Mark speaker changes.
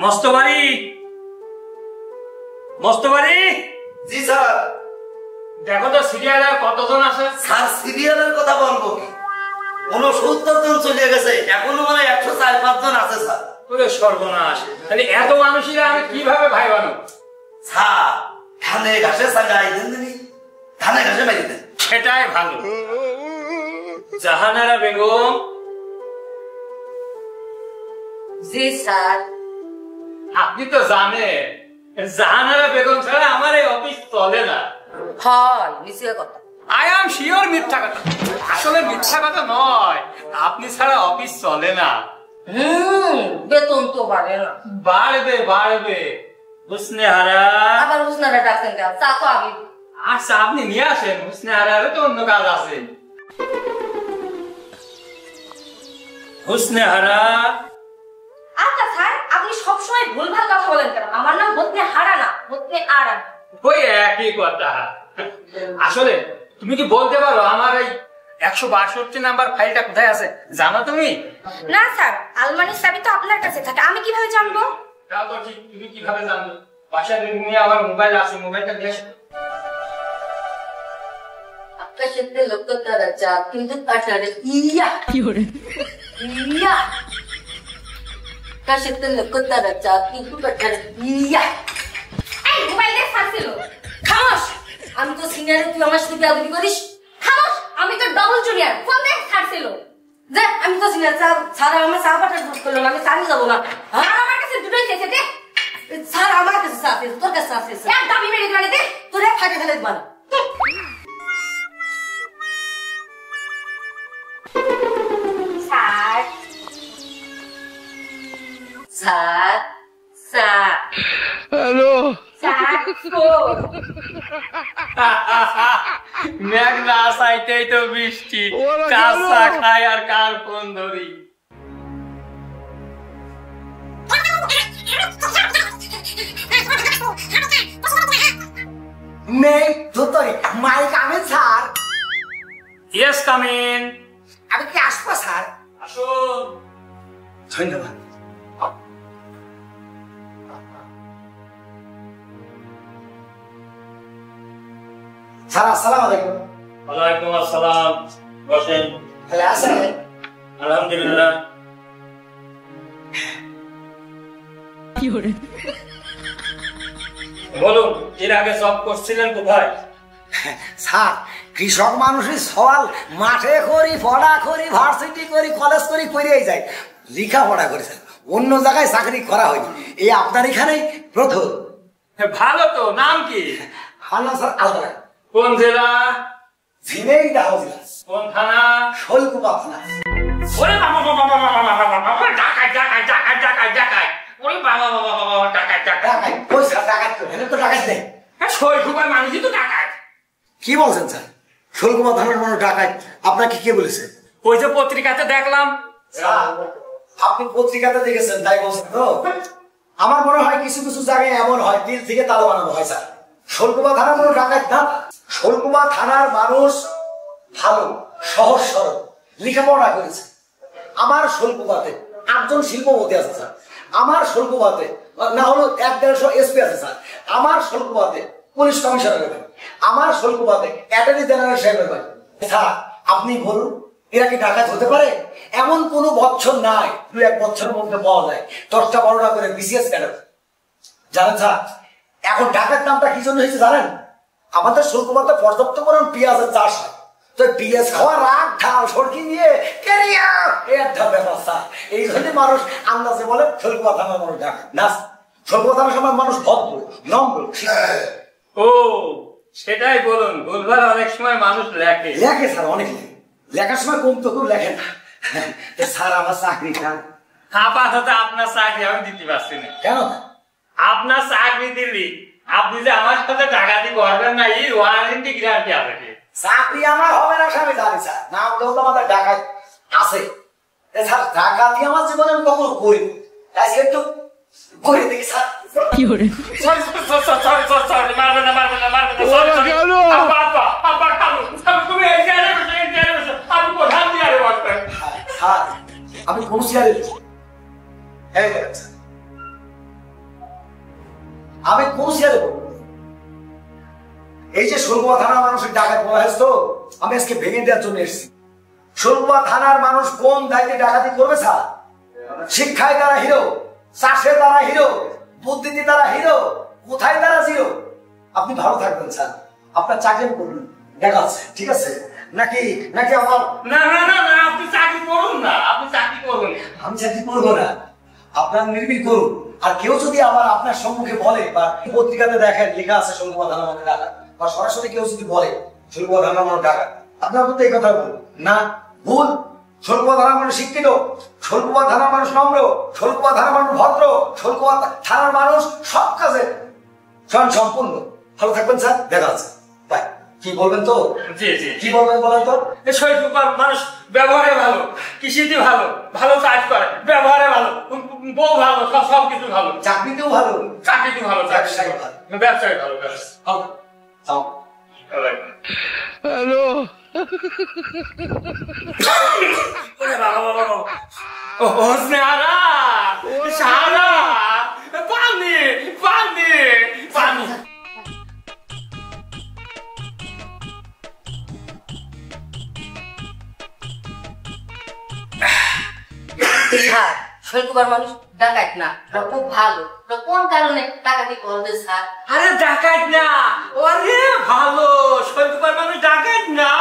Speaker 1: মস্তবাড়ি মস্তবাড়ি।
Speaker 2: জি sir.
Speaker 1: দেখো তো সিরিয়ালের কতজন আছে।
Speaker 2: স্যার সিরিয়ালের কথা বলবো কি, 69 জন চলে গেছে, এখনো মানে 104-5 জন আছে স্যার।
Speaker 1: ওরে সর্বনাশ, তাহলে এত মানুষের আমি কিভাবে ভাই বানো?
Speaker 2: স্যার ধানে ঘাসে সাজাই দেন, ধানে ঘাসে মেরে দেন।
Speaker 1: সেটাই ভালো। জাহানারা বেগম।
Speaker 3: জি স্যার।
Speaker 1: আপনি তো জানেন জাহানারা বেগম ছাড়া আমার এই অফিস চলে না।
Speaker 3: হয় মিথ্যা কথা।
Speaker 1: আই এম শিওর মিথ্যা কথা। আসলে মিথ্যা কথা নয়, আপনি ছাড়া অফিস চলে না।
Speaker 3: বেতন তো বাড়ে না।
Speaker 1: বাড়বে বাড়বে। হুসনে হারা।
Speaker 3: আবার হুসনারা ডাকছেন কেন? চা তো আমি।
Speaker 1: আচ্ছা আপনি নিয়ে আসেন, হুসনে হারারও তো অন্য কাজ আছে। হুসনে হারা।
Speaker 3: আচ্ছা স্যার, আপনি সবসময় ভুলভাল কথা বলেন কেন? আমার নাম হতনে হারা না, হতনে আরা।
Speaker 1: ওই একই কথা। আসলে তুমি কি বলতে পারো আমার এই 162 নাম্বার ফাইলটা কোথায় আছে জানো তুমি?
Speaker 3: না স্যার, আলমারির চাবি তো আপনার কাছে থাকে, আমি কিভাবে জানবো?
Speaker 1: তাও তো ঠিক, তুমি কিভাবে জানবে? বাসায় নিয়ে আমার মোবাইল আছে, মোবাইলটা নিয়ে আসো।
Speaker 3: আকাশেতে লক্ষ্য করা যাক, কিন্তু কাটারে ইয়া কি হরে ইয়া। আকাশেতে লক্ষ্য করা যাক, কিন্তু কাটারে ইয়া। এই মোবাইলে ফাঁসিল। খামোশ। আমি তো সিনিয়র, তুই আমার সাথে বেয়াদবি করিস। খামোশ, আমি তো ডবল জুনিয়র। ফোন দে, ফাঁসিল। যে আমি তো সিনিয়র, স্যার আমার চা পাঠার ভুল করলো না, আমি চালিয়ে যাবো না। আর আমার কাছে দুটোই চেয়েছে দে। স্যার আমার কাছে চা আছে, তোর কাছে আছে। এক দাবি মেরে দিবানে দে, তোর এক ফাটে ফেলে দিবানা। Sir sir sir
Speaker 1: hello
Speaker 3: sir.
Speaker 1: মেঘ না চাইতেই তো বৃষ্টি, কার চা খাই আর কার ফোন ধরি।
Speaker 2: মাইক আমি স্যার।
Speaker 1: Yes come in.
Speaker 2: আমি কি আসবো স্যার?
Speaker 1: আসুন।
Speaker 2: ধন্যবাদ। স্যার আসসালামু আলাইকুম।
Speaker 1: ওয়ালাইকুম আসসালাম। বসেন।
Speaker 2: ভালো আছেন?
Speaker 1: আলহামদুলিল্লাহ। বলুন, এর আগে জব করছিলেন কোথায়?
Speaker 2: স্যার কৃষক মানুষের সওয়াল মাঠে করি, পড়া করি, ভার্সিটি করি, কলেজ করি, করেই যায়। লেখাপড়া করেছেন, অন্য জায়গায় চাকরি করা হয়নি, এই আপনার এখানেই প্রথম।
Speaker 1: ভালো তো। নাম কি?
Speaker 2: হাল্লা স্যার আলাদা।
Speaker 1: কোন জেলা?
Speaker 2: ঝিনাইদহ জেলা।
Speaker 1: কোন থানা?
Speaker 2: শৈলকুপা থানা।
Speaker 1: ওরে বাবা বাবা বাবা বাবা বাবা, ডাকাত ডাকাত ডাকাত ডাকাত ডাকাত। ওরে বাবা বাবা বাবা, ডাকাত ডাকাত।
Speaker 2: ডাকাত কই স্যার? ডাকাত তো এখানে তো ডাকাত নেই।
Speaker 1: হ্যাঁ, শৈলকুপার মানুষই তো ডাকাত।
Speaker 2: কি বলছেন স্যার? শৈলকুপা থানার মানুষ ডাকাত? আপনাকে কে বলেছে?
Speaker 1: ওই যে পত্রিকাতে দেখলাম।
Speaker 2: আপনি পত্রিকাতে দেখেছেন তাই বলছেন তো? আমার মনে হয় কিছু কিছু জায়গায় এমন হয় দিল থেকে তাল বানানো হয় স্যার। শৈলকুপা থানার মানুষ ডাকাত না। শৈলকুপা থানার মানুষ ভালো, সহজ সরল, লেখাপড়া করেছে। আমার শৈলকুপাতে 8 জন শিল্পপতি আছে স্যার। আমার শৈলকুপাতে না হলো 1-150 এসপি আছে স্যার। আমার শৈলকুপাতে পুলিশ কমিশনার হবে। আমার শৈলকুপাতে অ্যাটর্নি জেনারেল সাহেব হবে। স্যার আপনি বলুন, এরা কি ডাকাত হতে পারে? এমন কোন বছর নাই 2-1 বছরের মধ্যে পাওয়া যায় 10টা 12টা করে বিসিএস ক্যাডার। জানেন স্যার এখন ডাকাত নামটা কি জন্য হয়েছে জানেন? আমাদের শৈলকুপাতে পর্যাপ্ত পরিমাণ পেঁয়াজের চাষ হয়, তো পেঁয়াজ খাওয়া রাগ ঢাল সড়কি নিয়ে একটা ব্যাপার স্যার। এই জন্য মানুষ আন্দাজে বলে শৈলকুপা থানার মানুষ ডাকাত না। শৈলকুপা থানার সময় মানুষ ভদ্র, নম্র।
Speaker 1: ও সেটাই বলুন, ভুলভাল অনেক সময় মানুষ লেখে।
Speaker 2: লেখে স্যার, অনেক লেখে। লেখার সময় কম তো কেউ লেখে না। স্যার আমার চাকরিটা
Speaker 1: আপাতত আপনার চাকরি আমি দিতে পারছি না।
Speaker 2: কেন?
Speaker 1: আপনার চাকরি দিলি আপনি যে আমার সাথে ডাকাতি করবেন না, এই ওয়ারেন্টি গ্যারান্টি আছে কি?
Speaker 2: চাকরি আমার হবে না আমি জানি স্যার, না হলেও তো আমাদের ডাকাত আছে। স্যার ডাকাতি আমার জীবনে আমি কখনো করি আজকে একটু করে দেখি স্যার।
Speaker 1: কি করে? সরি সরি সরি সরি, মারবেন না মারবেন না মারবেন না, সরি সরি। আপা আপা আপা খালু, তুমি এই জায়গায় বসে এই জায়গায় বসে, আমি প্রধান দিয়ারে বসবেন।
Speaker 2: স্যার আমি কোন চেয়ারে? এই দেখেন আমি কোন চেয়ারে বলবো? এই যে শোলকুপা থানার মানুষের ডাকাত বলা হয়েছে তো, আমি আজকে ভেঙে দেওয়ার জন্য এসেছি। শোলকুপা থানার মানুষ কোন দায়িত্বে ডাকাতি করবে স্যার? শিক্ষায় তারা হিরো, চাষে তারা হিরো, বুদ্ধিতে তারা হিরো, কোথায় তারা জিরো? আপনি ভালো থাকবেন স্যার, আপনার চাকরি করুন, দেখা আছে, ঠিক আছে? নাকি নাকি আমার
Speaker 1: না না না না, আপনি চাকরি করুন না, আপনি চাকরি করুন।
Speaker 2: আমি চাকরি করবো না, আপনার নির্ভীক করুন। আর কেউ যদি আবার আপনার সম্মুখে বলে বা পত্রিকাতে দেখেন লেখা আছে শোলকুপা থানার মানুষ ডাকাত, বা সরাসরি কেউ যদি বলে শোলকুপা থানার মানুষ ডাকাত, আপনার মধ্যে এই কথা বলুন না, ভুল। শোলকুপা থানার মানুষ শিক্ষিত, শোলকুপা থানার মানুষ নম্র, শোলকুপা থানার মানুষ ভদ্র, শোলকুপা থানার মানুষ সব কাজে সম্পূর্ণ। ভালো থাকবেন স্যার, দেখা আছে, বাই। কি বলবেন তো?
Speaker 1: জি জি,
Speaker 2: কি বলবেন বলেন তো?
Speaker 1: শৈশবকার মানুষ ব্যবহারে ভালো, কৃষিতে ভালো, ভালো চাষ করে, ব্যবহারে ভালো, বউ ভালো, সব কিছু ভালো,
Speaker 2: চাকরিতেও ভালো,
Speaker 1: চাকরিতে ভালো,
Speaker 2: ব্যবসায় ভালো,
Speaker 1: ব্যবসায় ভালো, ব্যবসা।
Speaker 4: হ্যালো
Speaker 1: সারা পানি পানি পানি।
Speaker 3: স্যার শৈলকুপার মানুষ ডাকাত না, ওরা খুব ভালো। ওরা কোন কারণে ডাকাতি করবে স্যার?
Speaker 1: আরে ডাকাত না, ওরে ভালো, শৈলকুপার মানুষ ডাকাত না।